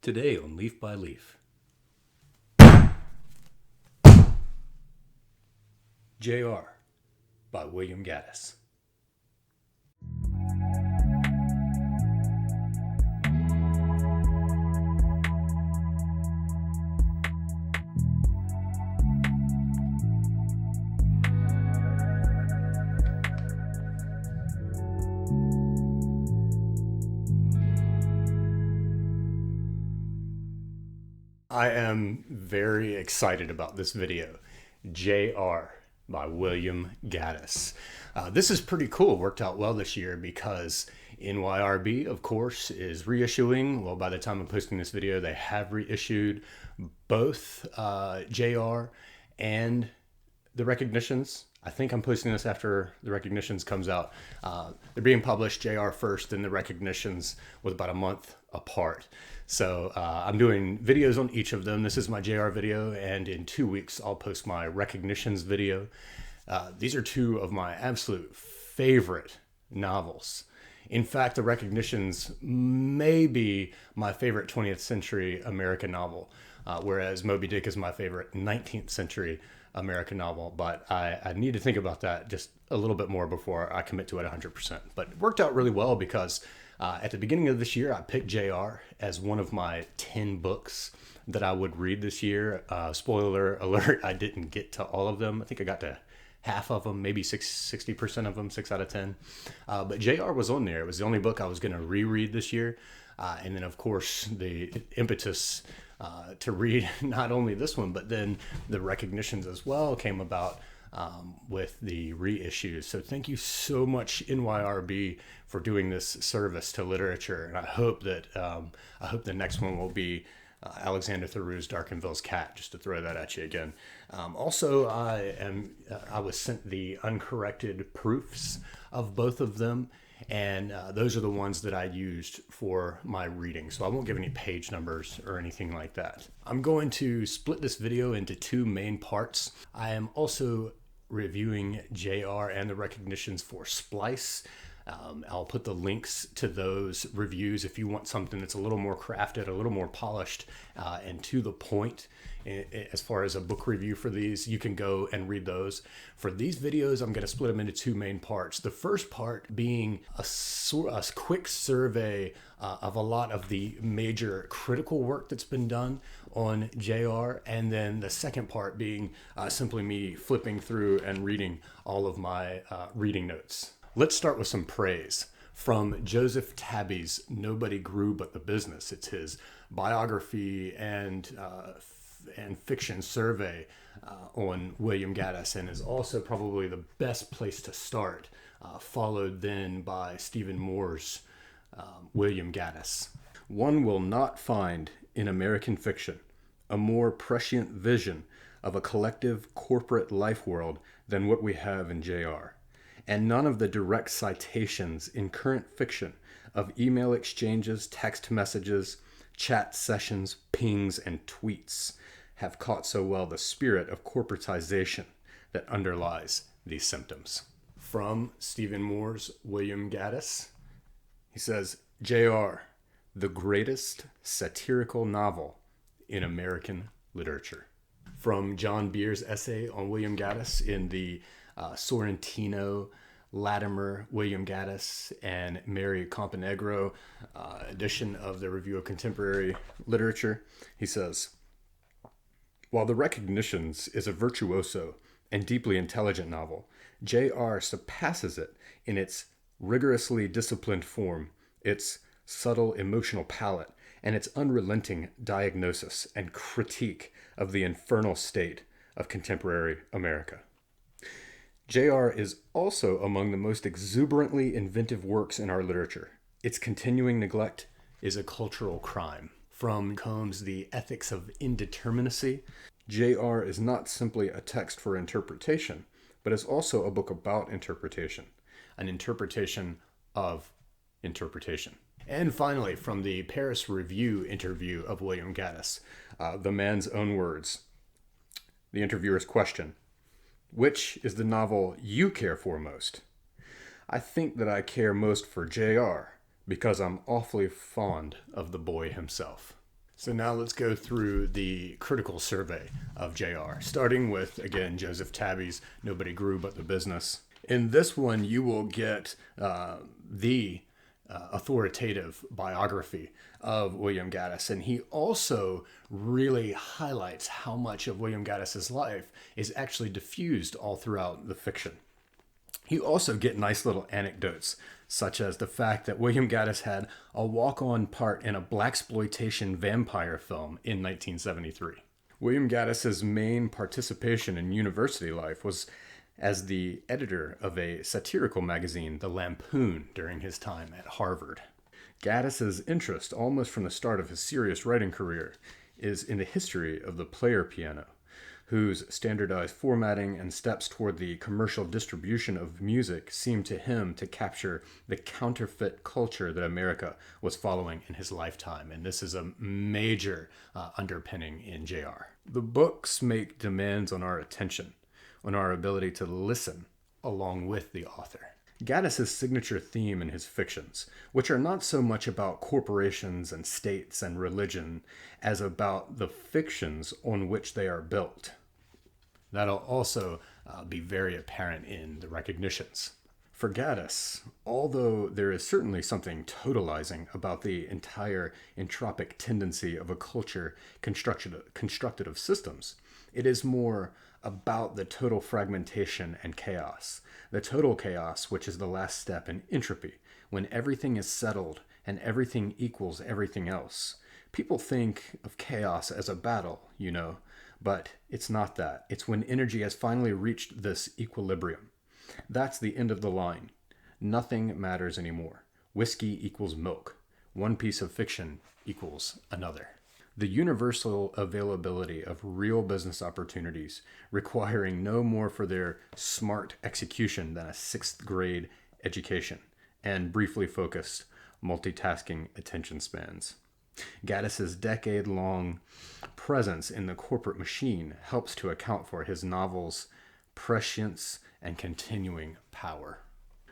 Today on Leaf by Leaf. J.R. by William Gaddis. I am very excited about this video. J.R. by William Gaddis. This is pretty cool. Worked out well this year because NYRB, of course, is reissuing. Well, by the time I'm posting this video, they have reissued both J.R. and the Recognitions. I think I'm posting this after the Recognitions comes out. They're being published, J.R. first, and the Recognitions with about a month apart. So I'm doing videos on each of them. This is my J.R. video, and in 2 weeks I'll post my Recognitions video. These are two of my absolute favorite novels. In fact, the Recognitions may be my favorite 20th century American novel, whereas Moby Dick is my favorite 19th century American novel. But I need to think about that just a little bit more before I commit to it 100%. But it worked out really well because at the beginning of this year, I picked J.R. as one of my 10 books that I would read this year. Spoiler alert, I didn't get to all of them. I think I got to half of them, maybe 60% of them, 6 out of 10. But J.R. was on there. It was the only book I was going to reread this year. And then, of course, the impetus to read not only this one, but then the Recognitions as well came about with the reissues. So thank you so much, NYRB, for doing this service to literature. And I hope that the next one will be Alexander Theroux's Darkenville's Cat, just to throw that at you again. Also, I was sent the uncorrected proofs of both of them, and those are the ones that I used for my reading. So I won't give any page numbers or anything like that. I'm going to split this video into two main parts. I am also reviewing J.R. and the Recognitions for Splice. I'll put the links to those reviews if you want something that's a little more crafted, a little more polished, and to the point. As far as a book review for these, you can go and read those. For these videos, I'm going to split them into two main parts. The first part being a quick survey of a lot of the major critical work that's been done on J.R. And then the second part being simply me flipping through and reading all of my reading notes. Let's start with some praise from Joseph Tabbi's Nobody Grew But the Business. It's his biography and fiction survey on William Gaddis, and is also probably the best place to start, followed then by Stephen Moore's William Gaddis. One will not find in American fiction a more prescient vision of a collective corporate life world than what we have in J.R. And none of the direct citations in current fiction of email exchanges, text messages, chat sessions, pings, and tweets have caught so well the spirit of corporatization that underlies these symptoms. From Stephen Moore's William Gaddis, he says, J.R., the greatest satirical novel in American literature. From John Beer's essay on William Gaddis in the Sorrentino, Latimer, William Gaddis, and Mary Camponegro edition of the Review of Contemporary Literature, he says, while The Recognitions is a virtuoso and deeply intelligent novel, J.R. surpasses it in its rigorously disciplined form, its subtle emotional palette, and its unrelenting diagnosis and critique of the infernal state of contemporary America. J.R. is also among the most exuberantly inventive works in our literature. Its continuing neglect is a cultural crime. From Comnes' The Ethics of Indeterminacy, J.R. is not simply a text for interpretation, but is also a book about interpretation, an interpretation of interpretation. And finally, from the Paris Review interview of William Gaddis, the man's own words. The interviewer's question, which is the novel you care for most? I think that I care most for J.R. because I'm awfully fond of the boy himself. So now let's go through the critical survey of JR, starting with, again, Joseph Tabbi's Nobody Grew But the Business. In this one, you will get the authoritative biography of William Gaddis, and he also really highlights how much of William Gaddis's life is actually diffused all throughout the fiction. You also get nice little anecdotes, such as the fact that William Gaddis had a walk-on part in a blaxploitation vampire film in 1973. William Gaddis's main participation in university life was as the editor of a satirical magazine, The Lampoon, during his time at Harvard. Gaddis's interest, almost from the start of his serious writing career, is in the history of the player piano, whose standardized formatting and steps toward the commercial distribution of music seemed to him to capture the counterfeit culture that America was following in his lifetime. And this is a major underpinning in JR. The books make demands on our attention, on our ability to listen along with the author. Gaddis's signature theme in his fictions, which are not so much about corporations and states and religion as about the fictions on which they are built. That'll also be very apparent in the recognitions. For Gaddis, although there is certainly something totalizing about the entire entropic tendency of a culture constructed of systems, it is more about the total fragmentation and chaos. The total chaos, which is the last step in entropy, when everything is settled and everything equals everything else. People think of chaos as a battle, but it's not that. It's when energy has finally reached this equilibrium. That's the end of the line. Nothing matters anymore. Whiskey equals milk. One piece of fiction equals another. The universal availability of real business opportunities requiring no more for their smart execution than a 6th grade education and briefly focused multitasking attention spans. Gaddis's decade-long presence in the corporate machine helps to account for his novel's prescience and continuing power.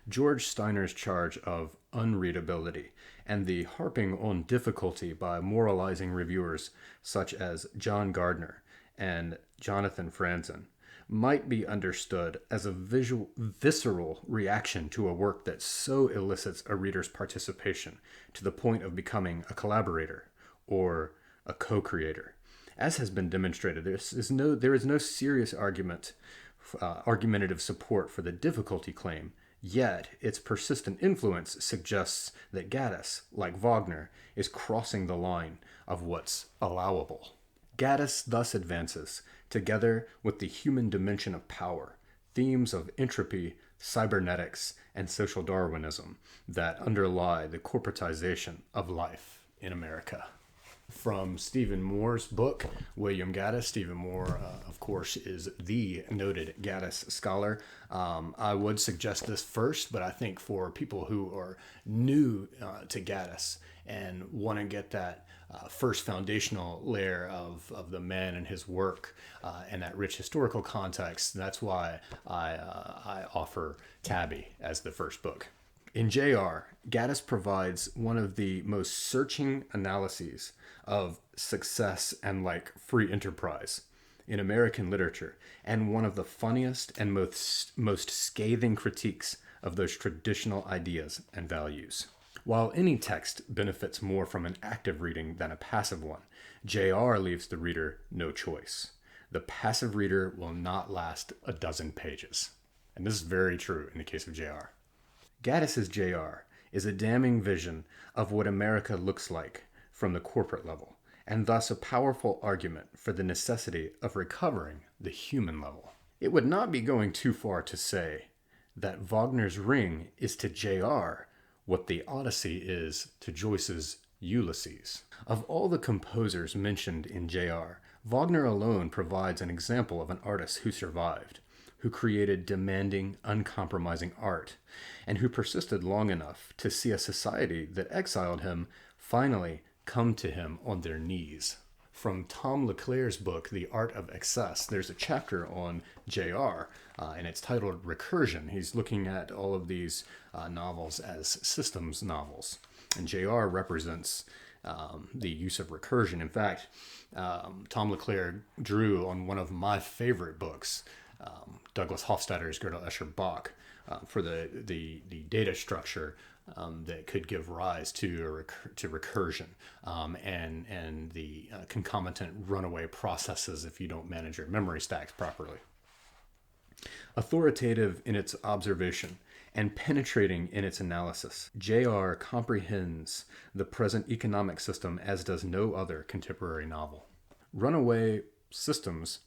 George Steiner's charge of unreadability and the harping on difficulty by moralizing reviewers such as John Gardner and Jonathan Franzen might be understood as a visceral reaction to a work that so elicits a reader's participation to the point of becoming a collaborator or a co-creator. As has been demonstrated, there is no serious argumentative support for the difficulty claim. Yet, its persistent influence suggests that Gaddis, like Wagner, is crossing the line of what's allowable. Gaddis thus advances, together with the human dimension of power, themes of entropy, cybernetics, and social Darwinism that underlie the corporatization of life in America. From Stephen Moore's book, William Gaddis. Stephen Moore, of course, is the noted Gaddis scholar. I would suggest this first, but I think for people who are new to Gaddis and want to get that first foundational layer of the man and his work and that rich historical context, that's why I offer Tabbi as the first book. In JR, Gaddis provides one of the most searching analyses of success and free enterprise in American literature, and one of the funniest and most scathing critiques of those traditional ideas and values. While any text benefits more from an active reading than a passive one, JR leaves the reader no choice. The passive reader will not last a dozen pages. And this is very true in the case of JR. Gaddis's JR is a damning vision of what America looks like from the corporate level, and thus a powerful argument for the necessity of recovering the human level. It would not be going too far to say that Wagner's Ring is to JR what the Odyssey is to Joyce's Ulysses. Of all the composers mentioned in JR, Wagner alone provides an example of an artist who survived, who created demanding, uncompromising art, and who persisted long enough to see a society that exiled him finally come to him on their knees. From Tom LeClair's book, The Art of Excess, there's a chapter on JR, and it's titled Recursion. He's looking at all of these novels as systems novels. And JR represents the use of recursion. In fact, Tom LeClair drew on one of my favorite books, Douglas Hofstadter's Gödel Escher Bach, for the data structure that could give rise to recursion and the concomitant runaway processes if you don't manage your memory stacks properly. Authoritative in its observation and penetrating in its analysis, J.R. comprehends the present economic system as does no other contemporary novel. Runaway systems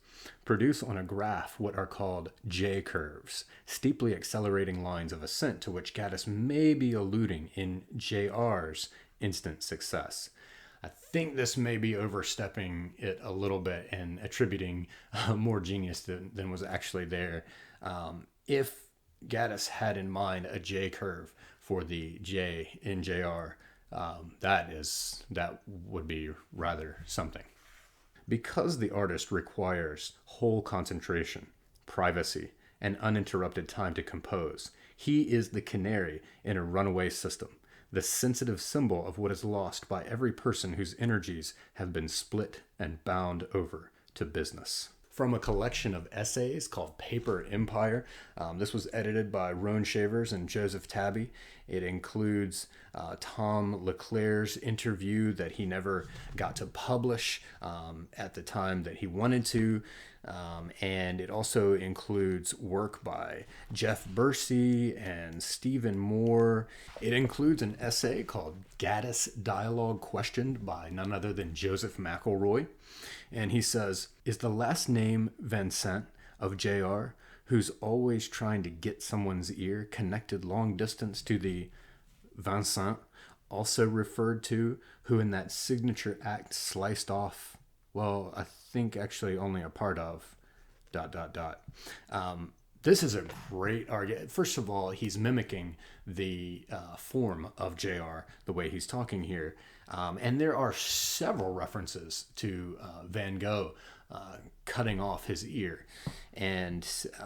produce on a graph what are called J-curves, steeply accelerating lines of ascent to which Gaddis may be alluding in J.R.'s instant success. I think this may be overstepping it a little bit and attributing more genius than was actually there. If Gaddis had in mind a J-curve for the J in J.R., that would be rather something. Because the artist requires whole concentration, privacy, and uninterrupted time to compose, he is the canary in a runaway system, the sensitive symbol of what is lost by every person whose energies have been split and bound over to business. From a collection of essays called Paper Empire. This was edited by Rone and Joseph Tabbi. It includes Tom LeClair's interview that he never got to publish at the time that he wanted to. And it also includes work by Jeff Bursey and Stephen Moore. It includes an essay called Gaddis Dialogue Questioned by none other than Joseph McElroy. And he says, is the last name Vincent of J.R., who's always trying to get someone's ear, connected long distance to the Vincent, also referred to, who in that signature act sliced off, well, I think actually only a part of, ... This is a great argument. First of all, he's mimicking the form of J.R., the way he's talking here. And there are several references to Van Gogh cutting off his ear. And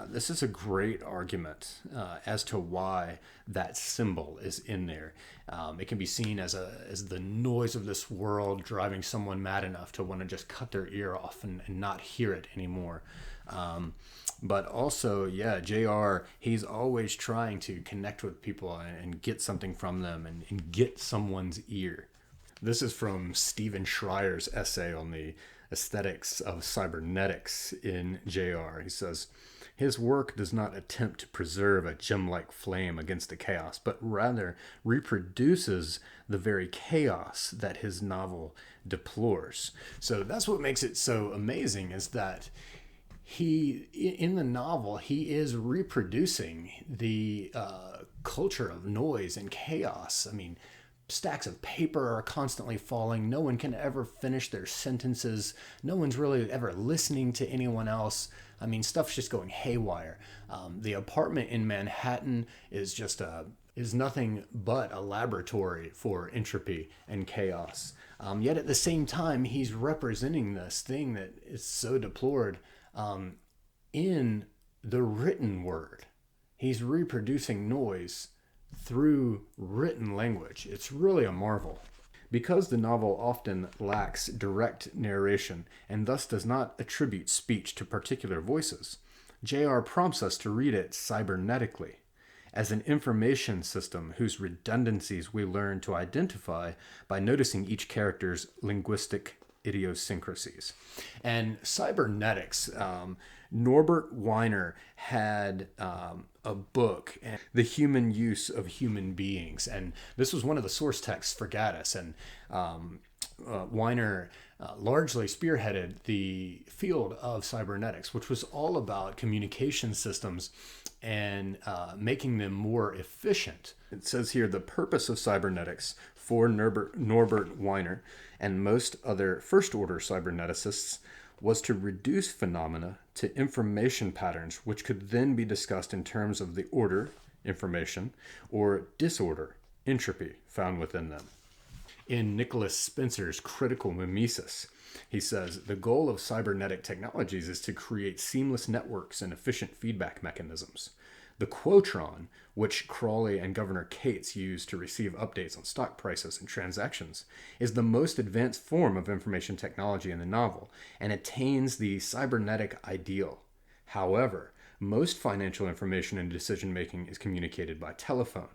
this is a great argument as to why that symbol is in there. It can be seen as the noise of this world driving someone mad enough to want to just cut their ear off and not hear it anymore. But also, yeah, JR, he's always trying to connect with people and get something from them and get someone's ear. This is from Stephen Schreier's essay on the aesthetics of cybernetics in JR. He says, his work does not attempt to preserve a gem-like flame against the chaos, but rather reproduces the very chaos that his novel deplores. So that's what makes it so amazing, is that in the novel, he is reproducing the culture of noise and chaos. I mean, stacks of paper are constantly falling. No one can ever finish their sentences. No one's really ever listening to anyone else. I mean, stuff's just going haywire. The apartment in Manhattan is nothing but a laboratory for entropy and chaos. Yet at the same time, he's representing this thing that is so deplored in the written word. He's reproducing noise through written language. It's really a marvel. Because the novel often lacks direct narration and thus does not attribute speech to particular voices, J.R. prompts us to read it cybernetically, as an information system whose redundancies we learn to identify by noticing each character's linguistic idiosyncrasies. And cybernetics, Norbert Weiner had a book, The Human Use of Human Beings, and this was one of the source texts for Gaddis, and Weiner largely spearheaded the field of cybernetics, which was all about communication systems and making them more efficient. It says here, the purpose of cybernetics for Norbert Weiner and most other first-order cyberneticists was to reduce phenomena to information patterns, which could then be discussed in terms of the order, information, or disorder, entropy, found within them. In Nicholas Spenser's critical Mimesis, he says, the goal of cybernetic technologies is to create seamless networks and efficient feedback mechanisms. The Quotron, which Crawley and Governor Cates used to receive updates on stock prices and transactions, is the most advanced form of information technology in the novel and attains the cybernetic ideal. However, most financial information and decision-making is communicated by telephone.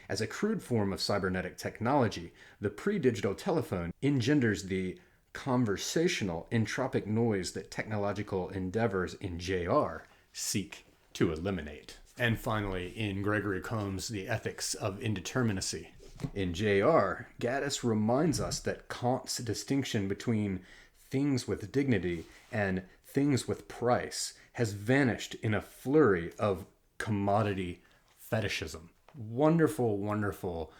As a crude form of cybernetic technology, the pre-digital telephone engenders the conversational entropic noise that technological endeavors in JR seek to eliminate. And finally, in Gregory Comnes' The Ethics of Indeterminacy. In JR, Gaddis reminds us that Kant's distinction between things with dignity and things with price has vanished in a flurry of commodity fetishism. Wonderful, wonderful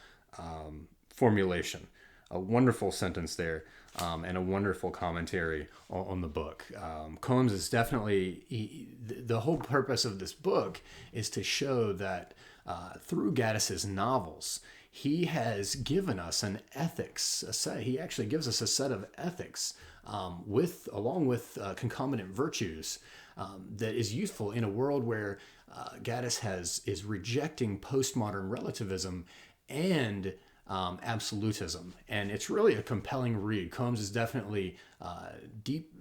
formulation. A wonderful sentence there, and a wonderful commentary on the book. Comnes is definitely, the whole purpose of this book is to show that through Gaddis's novels, he has given us an ethics, he actually gives us a set of ethics along with concomitant virtues that is useful in a world where Gaddis is rejecting postmodern relativism and absolutism, and it's really a compelling read. Comnes is definitely deep,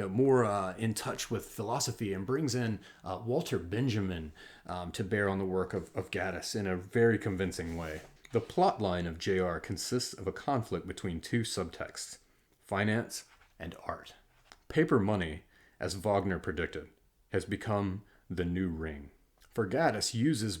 more in touch with philosophy, and brings in Walter Benjamin to bear on the work of Gaddis in a very convincing way. The plot line of JR consists of a conflict between two subtexts: finance and art. Paper money, as Wagner predicted, has become the new ring. For Gaddis uses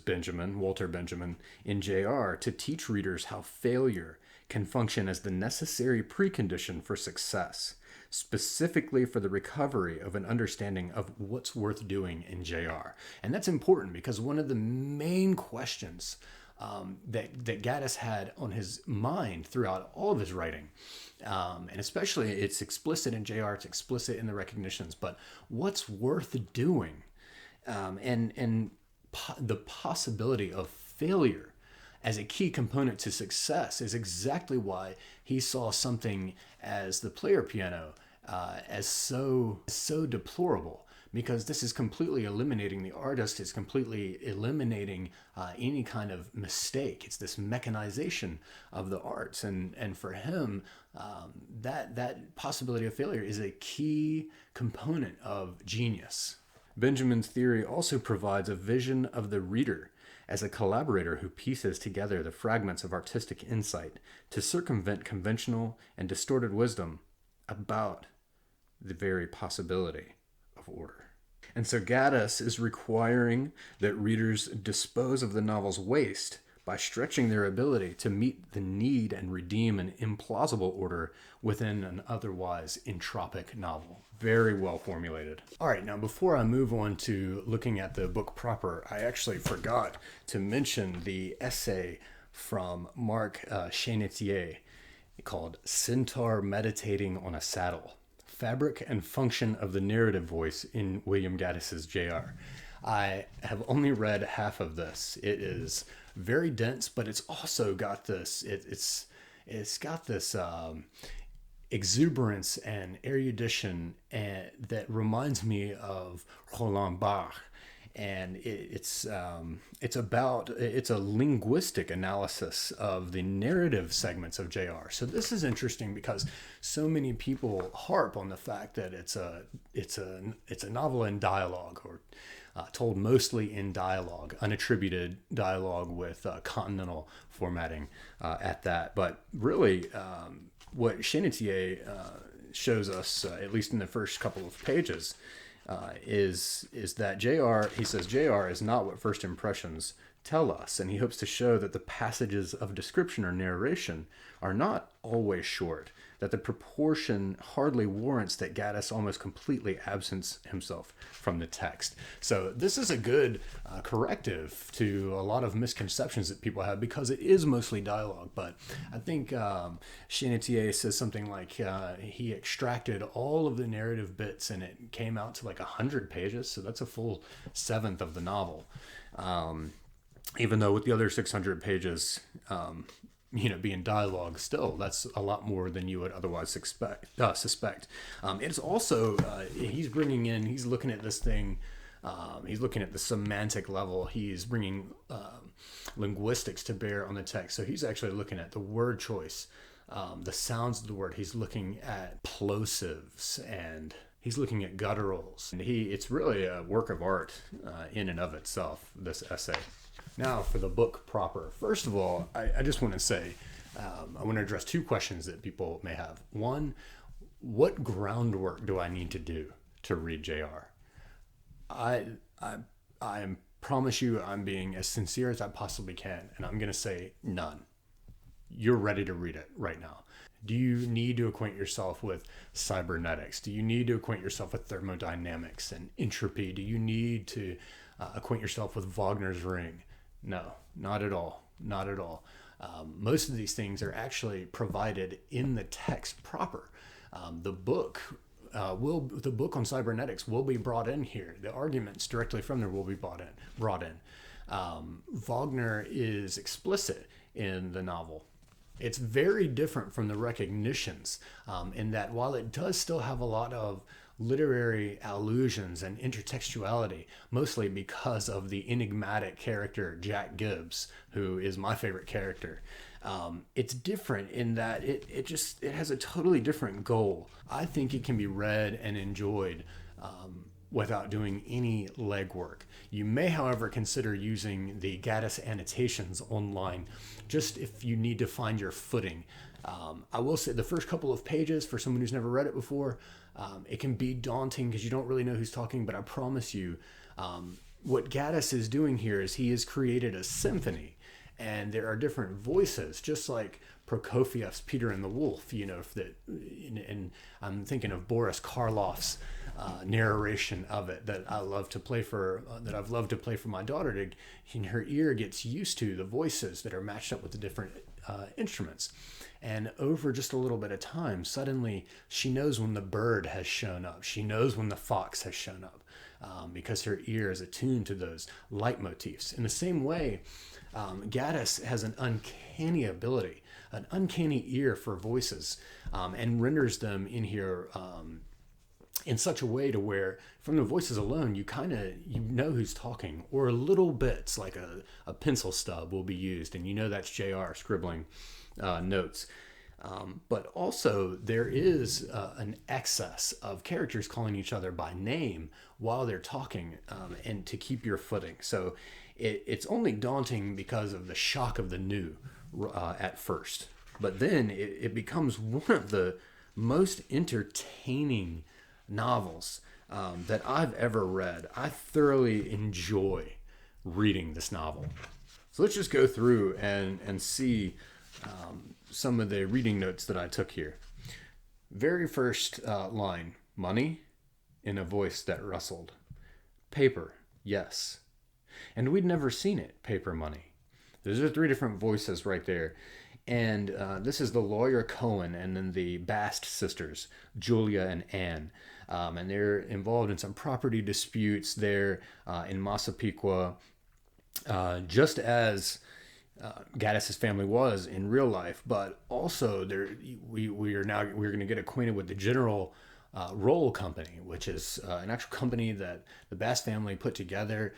Walter Benjamin, in JR to teach readers how failure can function as the necessary precondition for success, specifically for the recovery of an understanding of what's worth doing in JR. And that's important because one of the main questions that Gaddis had on his mind throughout all of his writing, and especially it's explicit in JR, it's explicit in the recognitions, but what's worth doing? And the possibility of failure as a key component to success is exactly why he saw something as the player piano as so deplorable, because this is completely eliminating the artist, it's completely eliminating any kind of mistake. It's this mechanization of the arts, and for him, that possibility of failure is a key component of genius. Benjamin's theory also provides a vision of the reader as a collaborator who pieces together the fragments of artistic insight to circumvent conventional and distorted wisdom about the very possibility of order. And so Gaddis is requiring that readers dispose of the novel's waste by stretching their ability to meet the need and redeem an implausible order within an otherwise entropic novel. Very well formulated. All right, now before I move on to looking at the book proper, I actually forgot to mention the essay from Marc Chénetier called Centaur Meditating on a Saddle: Fabric and Function of the Narrative Voice in William Gaddis's JR. I have only read half of this. It is very dense, but it's also got this, it's got this exuberance and erudition that reminds me of Roland Barthes, and it's a linguistic analysis of the narrative segments of JR. So this is interesting because so many people harp on the fact that it's a novel in dialogue, or told mostly in dialogue, unattributed dialogue with continental formatting at that. But really, what Chénetier shows us, at least in the first couple of pages, is that he says JR is not what first impressions tell us, and he hopes to show that the passages of description or narration are not always short, that the proportion hardly warrants that Gaddis almost completely absents himself from the text. So this is a good corrective to a lot of misconceptions that people have, because it is mostly dialogue. But I think Chénetier says something like he extracted all of the narrative bits and it came out to like 100 pages. So that's a full seventh of the novel. Even though with the other 600 pages, being dialogue, still that's a lot more than you would otherwise suspect. It's also he's looking at this thing He's looking at the semantic level. He's bringing linguistics to bear on the text. So he's actually looking at the word choice, the sounds of the word. He's looking at plosives, and he's looking at gutturals. And it's really a work of art in and of itself, this essay. Now for the book proper. First of all, I just want to say, I want to address two questions that people may have. One, what groundwork do I need to do to read JR? I promise you I'm being as sincere as I possibly can, and I'm going to say none. You're ready to read it right now. Do you need to acquaint yourself with cybernetics? Do you need to acquaint yourself with thermodynamics and entropy? Do you need to acquaint yourself with Wagner's Ring? No, not at all. Not at all. Most of these things are actually provided in the text proper. The book on cybernetics will be brought in here. The arguments directly from there will be brought in. Wagner is explicit in the novel. It's very different from the recognitions in that while it does still have a lot of literary allusions and intertextuality, mostly because of the enigmatic character Jack Gibbs, who is my favorite character. It's different in that it has a totally different goal. I think it can be read and enjoyed without doing any legwork. You may, however, consider using the Gaddis annotations online just if you need to find your footing. I will say the first couple of pages, for someone who's never read it before, it can be daunting because you don't really know who's talking, but I promise you, what Gaddis is doing here is he has created a symphony, and there are different voices, just like Prokofiev's Peter and the Wolf, and I'm thinking of Boris Karloff's narration of it that I've loved to play for my daughter, and her ear gets used to the voices that are matched up with the different instruments. And over just a little bit of time, suddenly she knows when the bird has shown up. She knows when the fox has shown up because her ear is attuned to those leitmotifs. In the same way, Gaddis has an uncanny ability, an uncanny ear for voices, and renders them in here in such a way to where from the voices alone, you know who's talking, or little bits like a pencil stub will be used, and you know that's JR scribbling notes. But also there is an excess of characters calling each other by name while they're talking, and to keep your footing. So it's only daunting because of the shock of the new at first. But then it becomes one of the most entertaining novels that I've ever read. I thoroughly enjoy reading this novel. So let's just go through and see some of the reading notes that I took here. Very first line, money, in a voice that rustled. Paper, yes. And we'd never seen it, paper money. Those are three different voices right there. And this is the lawyer Cohen and then the Bast sisters, Julia and Anne. And they're involved in some property disputes there in Massapequa, just as Gaddis's family was in real life. But also we're going to get acquainted with the General Roll Company, which is an actual company that the Bast family put together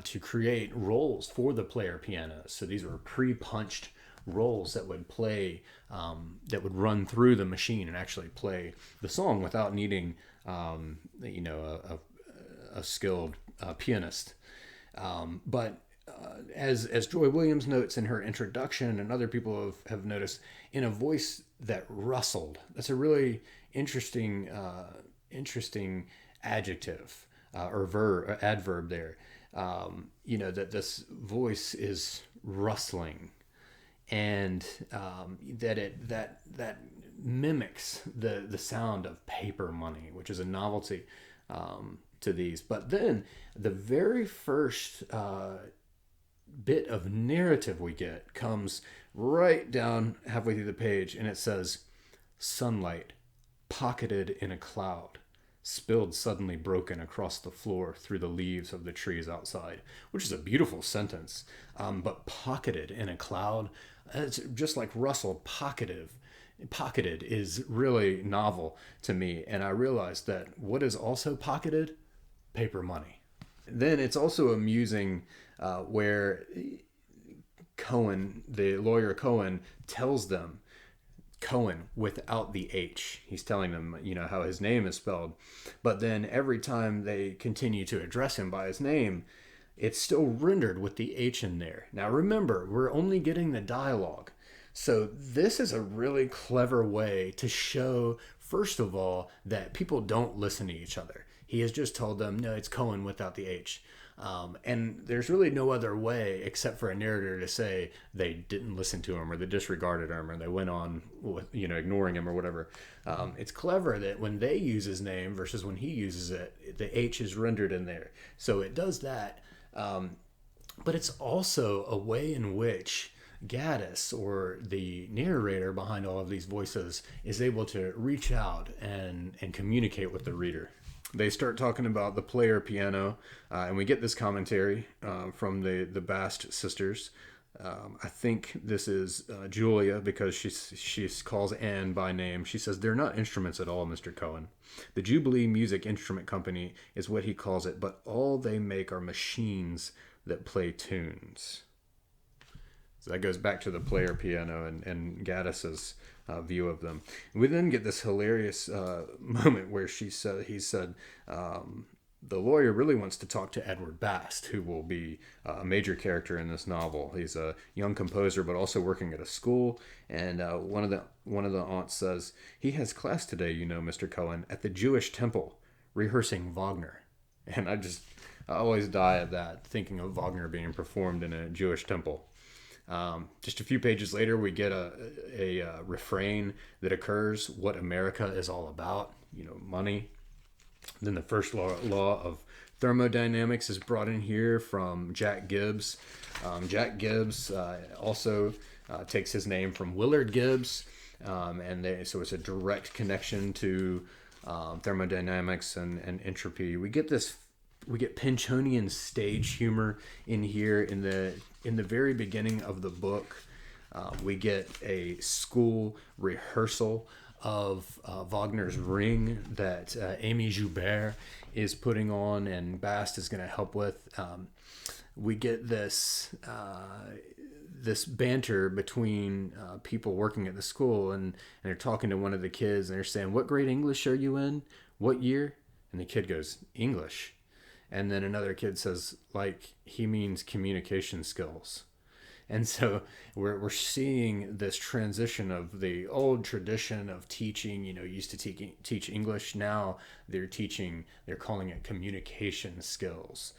to create rolls for the player pianos. So these were pre-punched rolls that would play, that would run through the machine and actually play the song without needing, a skilled pianist. But as Joy Williams notes in her introduction, and other people have noticed, in a voice that rustled. That's a really interesting adjective or adverb there. That this voice is rustling, and that mimics the sound of paper money, which is a novelty to these. But then the very first bit of narrative we get comes right down halfway through the page, and it says, sunlight pocketed in a cloud, spilled suddenly broken across the floor through the leaves of the trees outside, which is a beautiful sentence. But pocketed in a cloud, it's just like Russell, pocketed is really novel to me. And I realized that what is also pocketed? Paper money. Then it's also amusing where Cohen, the lawyer Cohen, tells them Cohen without the H. He's telling them, how his name is spelled. But then every time they continue to address him by his name, it's still rendered with the H in there. Now remember, we're only getting the dialogue. So this is a really clever way to show, first of all, that people don't listen to each other. He has just told them, no, it's Cohen without the H. And there's really no other way except for a narrator to say they didn't listen to him or they disregarded him or they went on with, ignoring him or whatever. It's clever that when they use his name versus when he uses it, the H is rendered in there. So it does that. But it's also a way in which Gaddis, or the narrator behind all of these voices, is able to reach out and communicate with the reader. They start talking about the player piano, and we get this commentary from the Bast sisters. I think this is Julia, because she calls Anne by name. She says, "They're not instruments at all, Mr. Cohen. The Jubilee Music Instrument Company is what he calls it, but all they make are machines that play tunes." So that goes back to the player piano and Gaddis's view of them. We then get this hilarious moment where he said, the lawyer really wants to talk to Edward Bast, who will be a major character in this novel. He's a young composer, but also working at a school. And one of the aunts says, "He has class today, Mr. Cohen, at the Jewish temple, rehearsing Wagner." And I always die at that, thinking of Wagner being performed in a Jewish temple. Just a few pages later, we get a refrain that occurs: what America is all about, money. Then the first law of thermodynamics is brought in here from Jack Gibbs. Jack Gibbs also takes his name from Willard Gibbs, so it's a direct connection to thermodynamics and entropy. We get Pinchonian stage humor in here in the very beginning of the book. We get a school rehearsal of Wagner's Ring that Amy Joubert is putting on and Bast is going to help with. We get this banter between people working at the school, and they're talking to one of the kids and they're saying, "What grade English are you in? What year?" And the kid goes, "English." And then another kid says, like, he means communication skills. And so we're seeing this transition of the old tradition of teaching, used to teach English. Now they're calling it communication skills.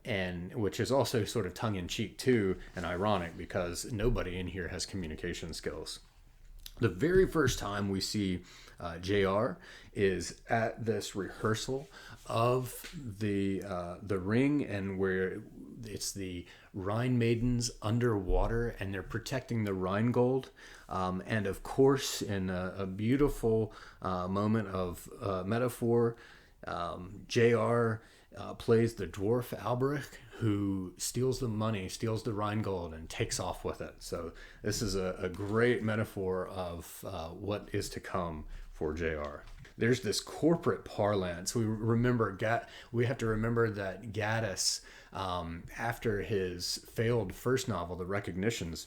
And which is also sort of tongue in cheek too, and ironic, because nobody in here has communication skills. The very first time we see JR is at this rehearsal of the Ring, and where it's the Rhine maidens underwater and they're protecting the Rhinegold. And of course, in a beautiful moment of metaphor, JR plays the dwarf Albrecht, who steals the money, steals the Rhinegold, and takes off with it. So this is a great metaphor of what is to come for JR. There's this corporate parlance. We have to remember that Gaddis, after his failed first novel, The Recognitions,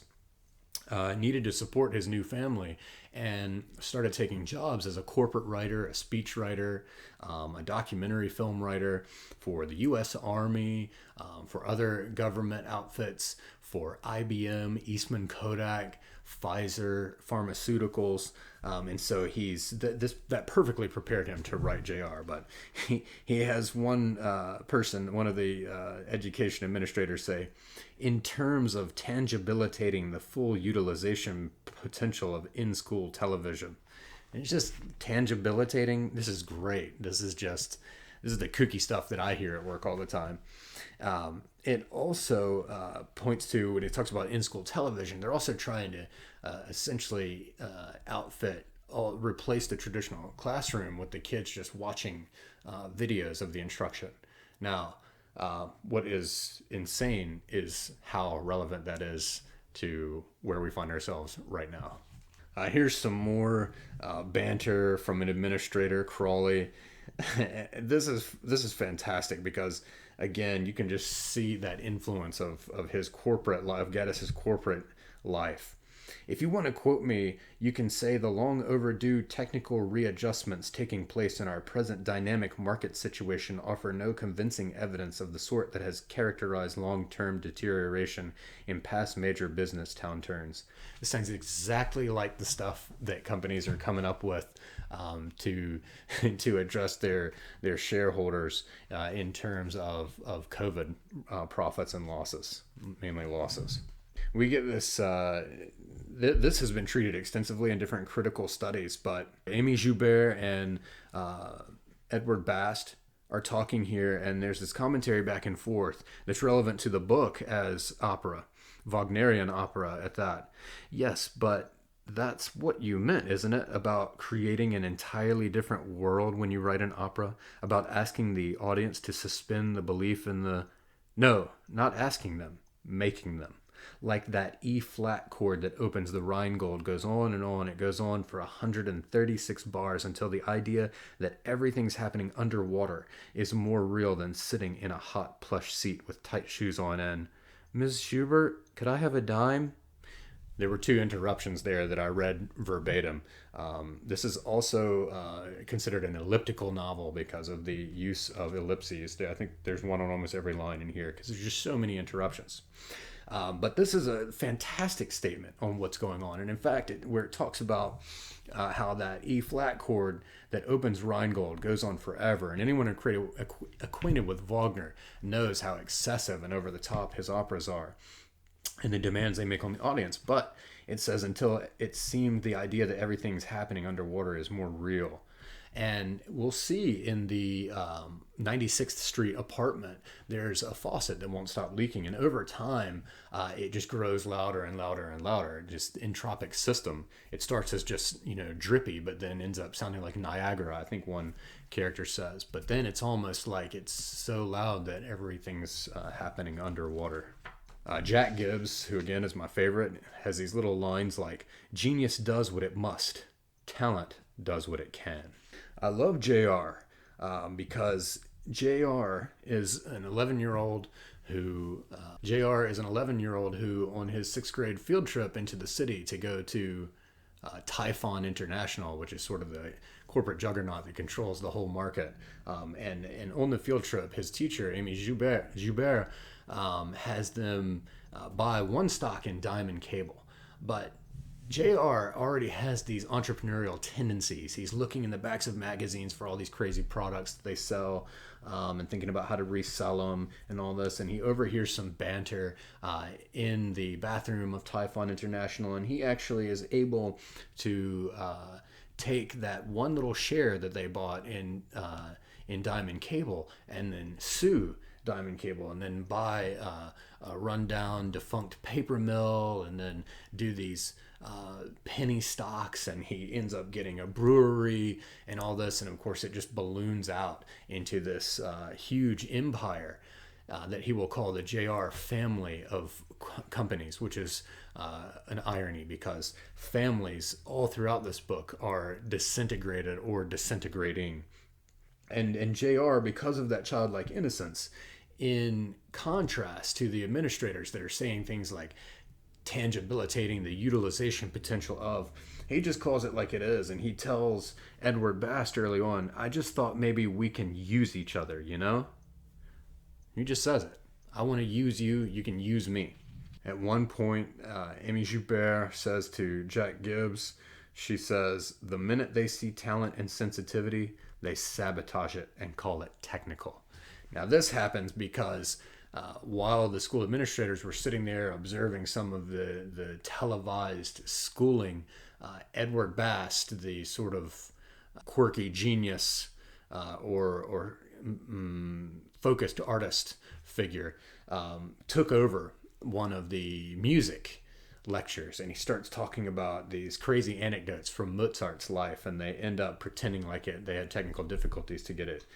needed to support his new family and started taking jobs as a corporate writer, a speech writer, a documentary film writer for the U.S. Army, for other government outfits, for IBM, Eastman Kodak, Pfizer, pharmaceuticals. And so that perfectly prepared him to write JR. But he has one of the education administrators say, "In terms of tangibilitating the full utilization potential of in-school television." And it's just tangibilitating. This is great. This is the kooky stuff that I hear at work all the time. It also points to, when it talks about in-school television, they're also trying to essentially replace the traditional classroom with the kids just watching videos of the instruction. Now, what is insane is how relevant that is to where we find ourselves right now. Here's some more banter from an administrator, Crawley. This is fantastic, because again, you can just see that influence of his corporate life, Gaddis's corporate life. If you want to quote me, you can say the long overdue technical readjustments taking place in our present dynamic market situation offer no convincing evidence of the sort that has characterized long-term deterioration in past major business downturns. This sounds exactly like the stuff that companies are coming up with to address their shareholders in terms of COVID profits and losses, mainly losses. We get this, this has been treated extensively in different critical studies, but Amy Joubert and Edward Bast are talking here, and there's this commentary back and forth that's relevant to the book as opera, Wagnerian opera at that. Yes, but that's what you meant, isn't it? About creating an entirely different world when you write an opera, about asking the audience to suspend the belief in the... No, not asking them, making them. Like that E-flat chord that opens the Rheingold goes on and on. It goes on for 136 bars until the idea that everything's happening underwater is more real than sitting in a hot plush seat with tight shoes on and, Ms. Schubert, could I have a dime? There were 2 interruptions there that I read verbatim. This is also considered an elliptical novel because of the use of ellipses. I think there's one on almost every line in here because there's just so many interruptions. But this is a fantastic statement on what's going on. And in fact, where it talks about how that E-flat chord that opens Rheingold goes on forever. And anyone acquainted with Wagner knows how excessive and over the top his operas are and the demands they make on the audience. But it says until it seemed the idea that everything's happening underwater is more real. And we'll see in the 96th Street apartment, there's a faucet that won't stop leaking. And over time, it just grows louder and louder and louder. Just entropic system. It starts as just, drippy, but then ends up sounding like Niagara, I think one character says. But then it's almost like it's so loud that everything's happening underwater. Jack Gibbs, who again is my favorite, has these little lines like, "Genius does what it must. Talent does what it can." I love JR because JR is an 11-year-old who on his 6th grade field trip into the city to go to Typhon International, which is sort of the corporate juggernaut that controls the whole market. And on the field trip, his teacher, Amy Joubert, has them buy one stock in diamond cable. But JR already has these entrepreneurial tendencies. He's looking in the backs of magazines for all these crazy products that they sell and thinking about how to resell them and all this. And he overhears some banter in the bathroom of Typhon International. And he actually is able to take that one little share that they bought in Diamond Cable and then sue Diamond Cable and then buy a rundown defunct paper mill and then do these penny stocks, and he ends up getting a brewery and all this, and of course it just balloons out into this huge empire that he will call the JR family of companies, which is an irony because families all throughout this book are disintegrated or disintegrating. And JR, because of that childlike innocence, in contrast to the administrators that are saying things like tangibilitating the utilization potential of, he just calls it like it is. And he tells Edward Bast early on, I just thought maybe we can use each other, He just says it. I want to use you, you can use me. At one point, Amy Joubert says to Jack Gibbs, she says, the minute they see talent and sensitivity, they sabotage it and call it technical. Now this happens because while the school administrators were sitting there observing some of the televised schooling, Edward Bast, the sort of quirky genius or focused artist figure, took over one of the music lectures, and he starts talking about these crazy anecdotes from Mozart's life, and they end up pretending like they had technical difficulties to get it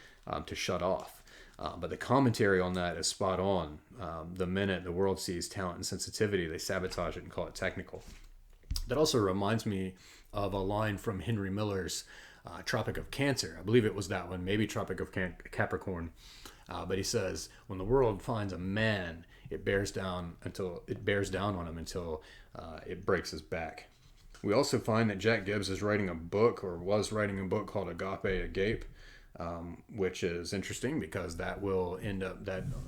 to shut off. But the commentary on that is spot on. The minute the world sees talent and sensitivity, they sabotage it and call it technical. That also reminds me of a line from Henry Miller's Tropic of Cancer. I believe it was that one, maybe Tropic of Capricorn. But he says, when the world finds a man, it bears down on him until it breaks his back. We also find that Jack Gibbs is writing a book, or was writing a book, called Agape, which is interesting because that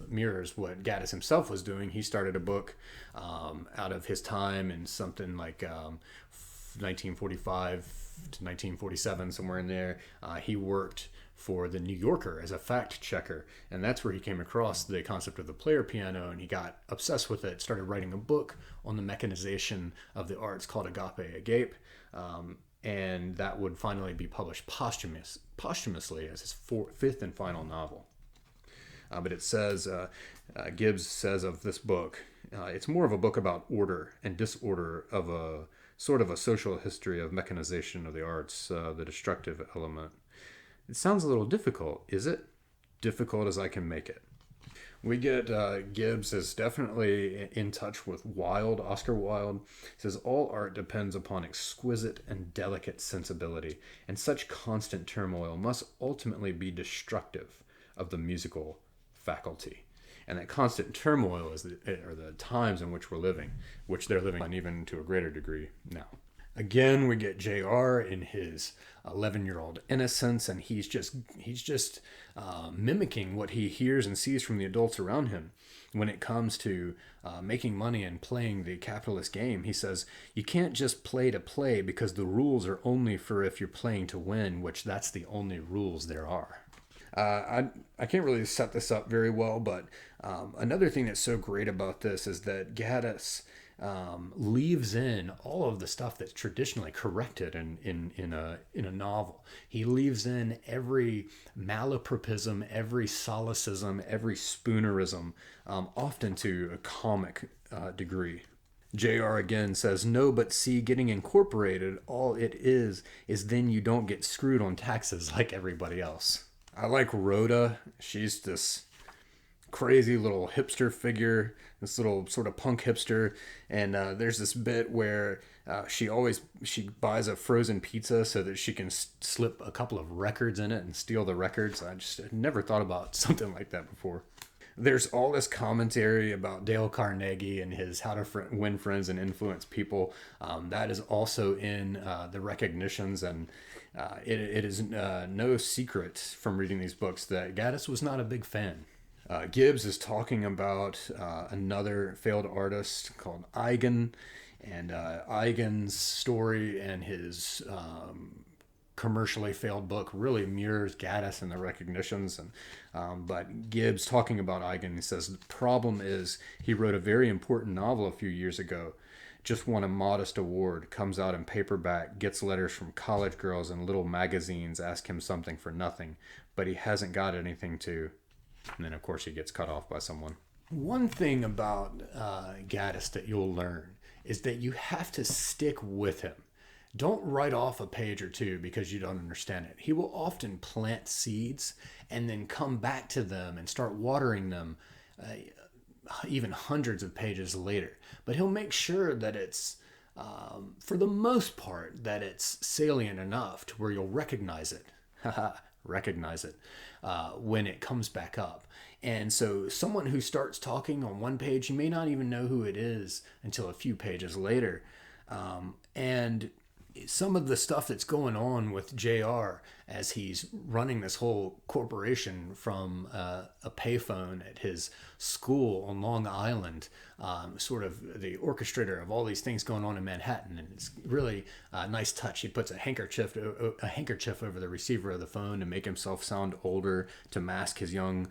mirrors what Gaddis himself was doing. He started a book out of his time in something like 1945 to 1947, somewhere in there. He worked for the New Yorker as a fact checker, and that's where he came across the concept of the player piano, and he got obsessed with it, started writing a book on the mechanization of the arts called Agape, and that would finally be published posthumously as his fifth and final novel. But it says, Gibbs says of this book, it's more of a book about order and disorder, of a sort of a social history of mechanization of the arts, the destructive element. It sounds a little difficult, is it? Difficult as I can make it. We get Gibbs is definitely in touch with Oscar Wilde. He says, all art depends upon exquisite and delicate sensibility, and such constant turmoil must ultimately be destructive of the musical faculty. And that constant turmoil are the times in which we're living, which they're living on even to a greater degree now. Again, we get JR in his 11-year-old innocence, and he's just mimicking what he hears and sees from the adults around him. When it comes to making money and playing the capitalist game, he says, you can't just play to play, because the rules are only for if you're playing to win, which that's the only rules there are. I can't really set this up very well, but another thing that's so great about this is that Gaddis leaves in all of the stuff that's traditionally corrected in a novel. He leaves in every malapropism, every solecism, every spoonerism, often to a comic degree. JR again says, no, but see, getting incorporated, all it is then you don't get screwed on taxes like everybody else. I like Rhoda. She's this crazy little hipster figure, this little sort of punk hipster, and there's this bit where she buys a frozen pizza so that she can slip a couple of records in it and steal the records. I just never thought about something like that before. There's all this commentary about Dale Carnegie and his How to Win Friends and Influence People. That is also in the recognitions, and it is no secret from reading these books that Gaddis was not a big fan. Gibbs is talking about another failed artist called Eigen, and Eigen's story and his commercially failed book really mirrors Gaddis and the recognitions. But Gibbs, talking about Eigen, he says, the problem is he wrote a very important novel a few years ago, just won a modest award, comes out in paperback, gets letters from college girls and little magazines ask him something for nothing, but he hasn't got anything to... And then, of course, he gets cut off by someone. One thing about Gaddis that you'll learn is that you have to stick with him. Don't write off a page or two because you don't understand it. He will often plant seeds and then come back to them and start watering them even hundreds of pages later. But he'll make sure that it's, for the most part, that it's salient enough to where you'll recognize it. When it comes back up. And so someone who starts talking on one page, you may not even know who it is until a few pages later. And some of the stuff that's going on with JR as he's running this whole corporation from a payphone at his school on Long Island, sort of the orchestrator of all these things going on in Manhattan. And it's really a nice touch. He puts a handkerchief over the receiver of the phone to make himself sound older, to mask his young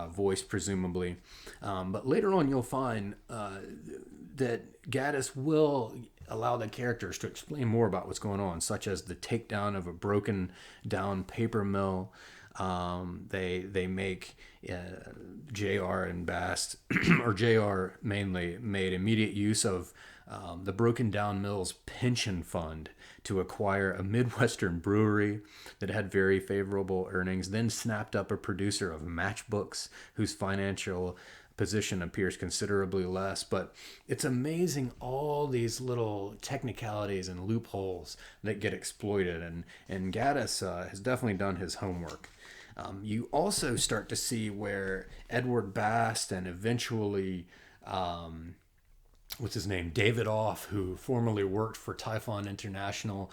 voice, presumably. But later on, you'll find that Gaddis will allow the characters to explain more about what's going on, such as the takedown of a broken down paper mill. They make JR and Bast, or JR mainly, made immediate use of the broken down mill's pension fund to acquire a Midwestern brewery that had very favorable earnings, then snapped up a producer of matchbooks whose financial position appears considerably less. But it's amazing all these little technicalities and loopholes that get exploited. And Gaddis has definitely done his homework. You also start to see where Edward Bast and eventually, what's his name, Davidoff, who formerly worked for Typhon International,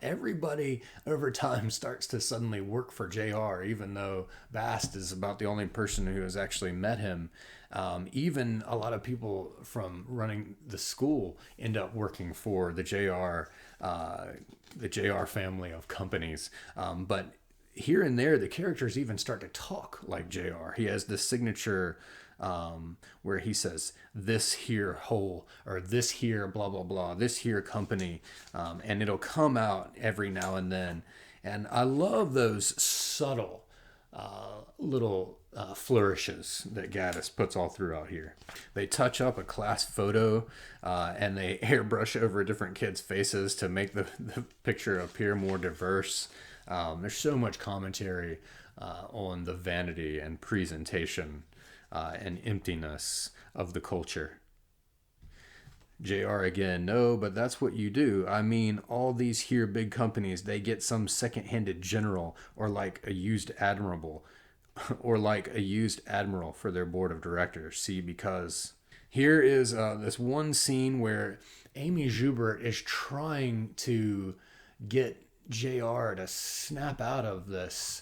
everybody over time starts to suddenly work for JR, even though Bast is about the only person who has actually met him. Even a lot of people from running the school end up working for the JR family of companies. But here and there, the characters even start to talk like JR. He has this signature where he says, this here whole, or this here blah, blah, blah, this here company. And it'll come out every now and then. And I love those subtle little flourishes that Gaddis puts all throughout here. They touch up a class photo and they airbrush over different kids' faces to make the picture appear more diverse. There's so much commentary on the vanity and presentation and emptiness of the culture. JR again, no, but that's what you do. I mean, all these here big companies, they get some second-handed general or like a used admiral for their board of directors. See, because here is this one scene where Amy Joubert is trying to get JR to snap out of this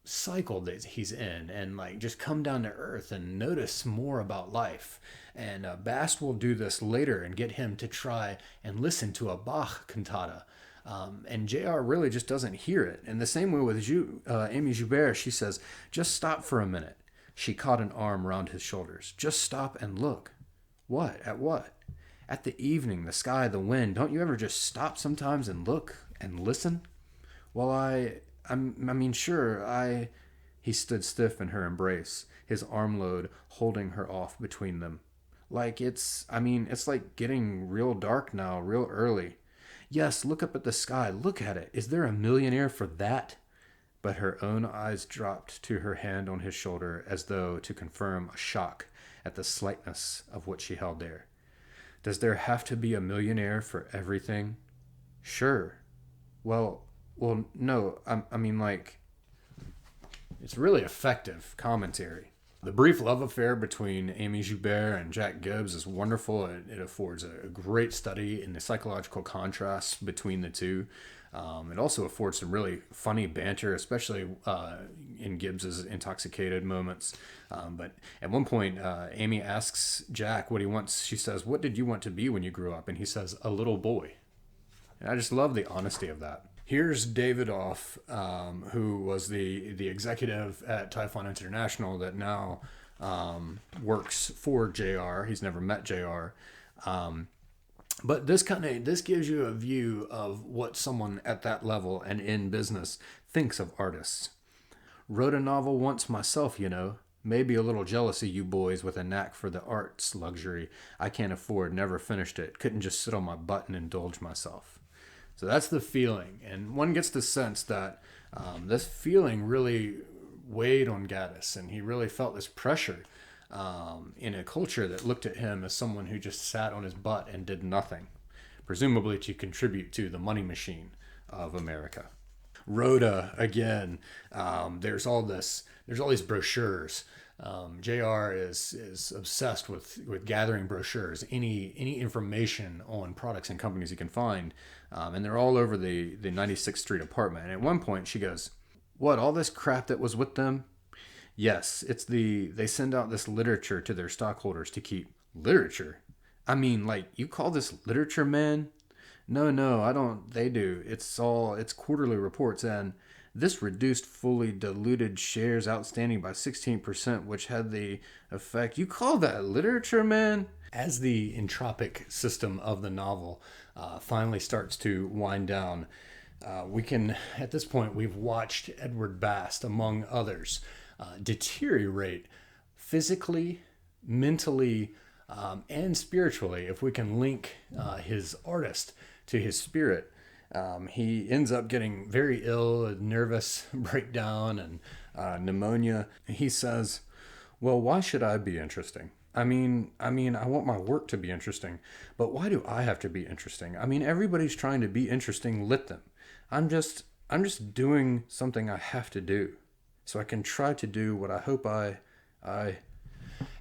cycle that he's in and like just come down to earth and notice more about life. And Bast will do this later and get him to try and listen to a Bach cantata. And JR really just doesn't hear it. And the same way with Amy Joubert, she says, just stop for a minute. She caught an arm around his shoulders. Just stop and look. What? At what? At the evening, the sky, the wind. Don't you ever just stop sometimes and look and listen? Well, I mean, sure, He stood stiff in her embrace, his arm load holding her off between them. Like it's like getting real dark now, real early. Yes, look up at the sky. Look at it. Is there a millionaire for that? But her own eyes dropped to her hand on his shoulder as though to confirm a shock at the slightness of what she held there. Does there have to be a millionaire for everything? Sure. Well, no, I mean, like, it's really effective commentary. The brief love affair between Amy Joubert and Jack Gibbs is wonderful. It affords a great study in the psychological contrasts between the two. It also affords some really funny banter, especially in Gibbs's intoxicated moments. But at one point, Amy asks Jack what he wants. She says, "What did you want to be when you grew up?" And he says, "A little boy." And I just love the honesty of that. Here's Davidoff, who was the executive at Typhon International that now works for JR. He's never met JR. But this gives you a view of what someone at that level and in business thinks of artists. Wrote a novel once myself, you know. Maybe a little jealous of you boys with a knack for the arts luxury I can't afford. Never finished it. Couldn't just sit on my butt and indulge myself. So that's the feeling. And one gets the sense that this feeling really weighed on Gaddis, and he really felt this pressure in a culture that looked at him as someone who just sat on his butt and did nothing, presumably to contribute to the money machine of America. Rhoda, again, there's all these brochures. JR is obsessed with gathering brochures, any information on products and companies he can find, and they're all over the 96th Street apartment. And at one point she goes, "What, all this crap that was with them?" "Yes, they send out this literature to their stockholders to keep." "Literature? I mean, like, you call this literature, man?" No, I don't. They do. It's quarterly reports, and this reduced fully diluted shares outstanding by 16%, which had the effect. You call that literature, man? As the entropic system of the novel finally starts to wind down, at this point, we've watched Edward Bast, among others, deteriorate physically, mentally, and spiritually. If we can link his artist to his spirit, he ends up getting very ill, a nervous breakdown, and pneumonia. He says, Well, why should I be interesting? I want my work to be interesting, but why do I have to be interesting? I mean, everybody's trying to be interesting. Let them. I'm just doing something I have to do, so I can try to do what I hope I.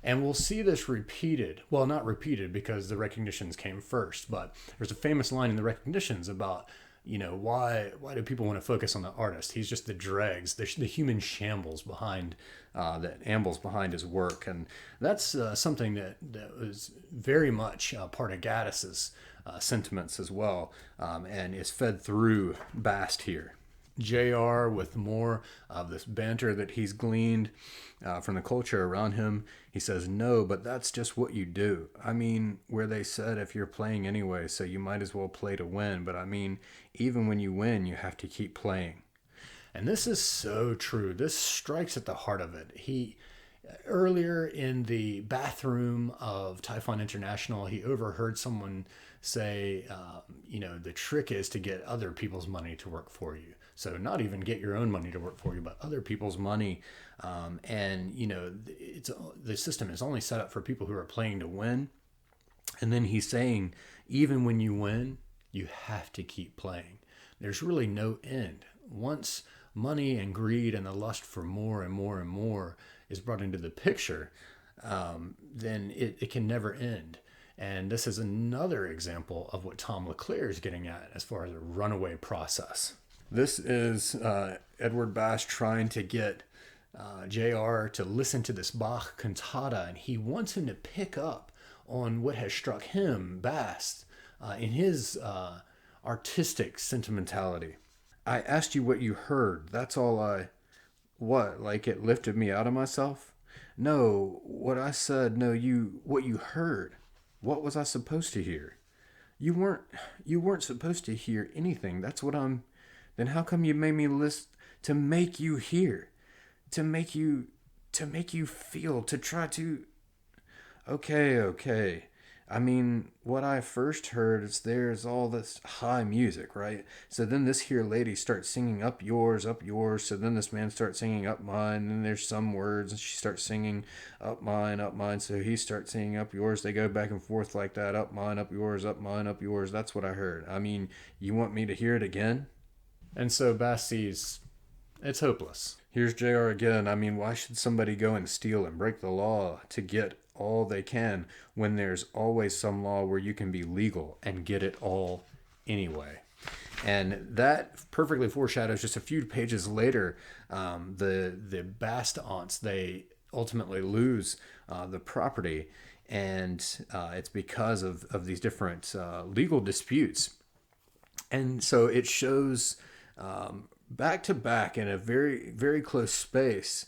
And we'll see this repeated. Well, not repeated because the recognitions came first, but there's a famous line in the recognitions about, why do people want to focus on the artist? He's just the dregs, the human shambles behind, that ambles behind his work. And that's something that was very much part of Gaddis's sentiments as well, and is fed through Bast here. JR, with more of this banter that he's gleaned from the culture around him, he says, no, but that's just what you do. I mean, where they said if you're playing anyway, so you might as well play to win. But I mean, even when you win, you have to keep playing. And this is so true. This strikes at the heart of it. Earlier in the bathroom of Typhon International, he overheard someone say, the trick is to get other people's money to work for you. So not even get your own money to work for you, but other people's money. The system is only set up for people who are playing to win. And then he's saying, even when you win, you have to keep playing. There's really no end. Once money and greed and the lust for more and more and more is brought into the picture, then it can never end. And this is another example of what Tom LeClair is getting at as far as a runaway process. This is Edward Bast trying to get JR to listen to this Bach cantata, and he wants him to pick up on what has struck him, Bast, in his artistic sentimentality. I asked you what you heard. That's all What, like it lifted me out of myself? No, what I said, no, what you heard. What was I supposed to hear? You weren't supposed to hear anything. Then how come you made me listen to make you hear? To make you feel, to try to... Okay. I mean, what I first heard is there's all this high music, right? So then this here lady starts singing up yours. So then this man starts singing up mine. And there's some words and she starts singing up mine. So he starts singing up yours. They go back and forth like that. Up mine, up yours, up mine, up yours. That's what I heard. I mean, you want me to hear it again? And so Bast sees it's hopeless. Here's JR again. I mean, why should somebody go and steal and break the law to get all they can when there's always some law where you can be legal and get it all anyway? And that perfectly foreshadows just a few pages later, the Bast aunts, they ultimately lose the property, and it's because of these different legal disputes. And so it shows back to back in a very, very close space.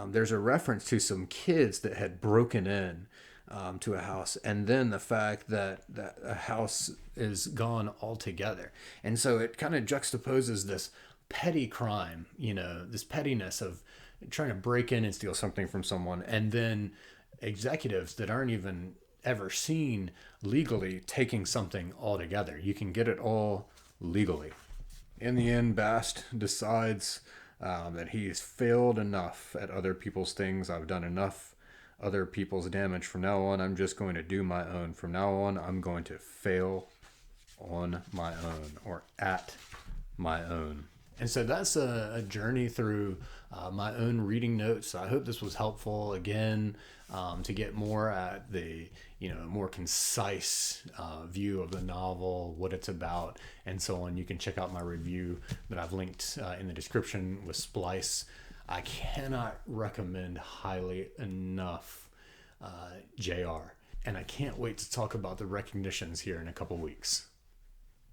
There's a reference to some kids that had broken in to a house, and then the fact that a house is gone altogether. And so it kind of juxtaposes this petty crime, this pettiness of trying to break in and steal something from someone, and then executives that aren't even ever seen legally taking something altogether. You can get it all legally. In the end, Bast decides that he's failed enough at other people's things. I've done enough other people's damage. From now on, I'm just going to do my own. From now on, I'm going to fail on my own, or at my own. And so that's a journey through my own reading notes. I hope this was helpful again to get more at the more concise view of the novel, what it's about, and so on. You can check out my review that I've linked in the description with Splice. I cannot recommend highly enough JR, and I can't wait to talk about the recognitions here in a couple weeks.